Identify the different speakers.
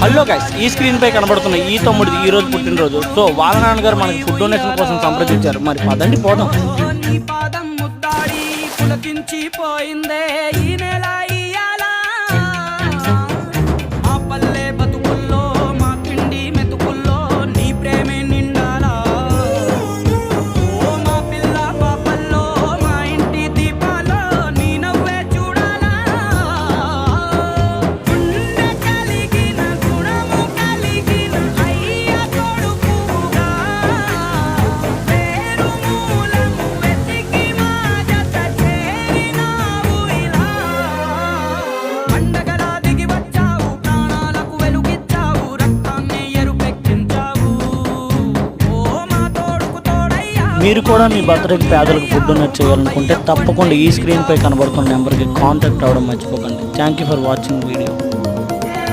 Speaker 1: Hello guys, ఈ screen పై కనబడుతున్న ఈ తమ్ముడిది ఈ రోజు పుట్టినరోజు. సో వాళ్ళ నాన్నగారు మనకి ఫుడ్ డొనేషన్ కోసం సంప్రదించారు. మరి పదండి పోదాం. మీరు కూడా మీ బర్త్డేకి పేదలకు ఫుడ్ డొనేట్ చేయాలనుకుంటే తప్పకుండా ఈ స్క్రీన్ పై కనబడుతున్న నెంబర్కి కాంటాక్ట్ అవ్వడం మర్చిపోకండి. Thank you for watching video.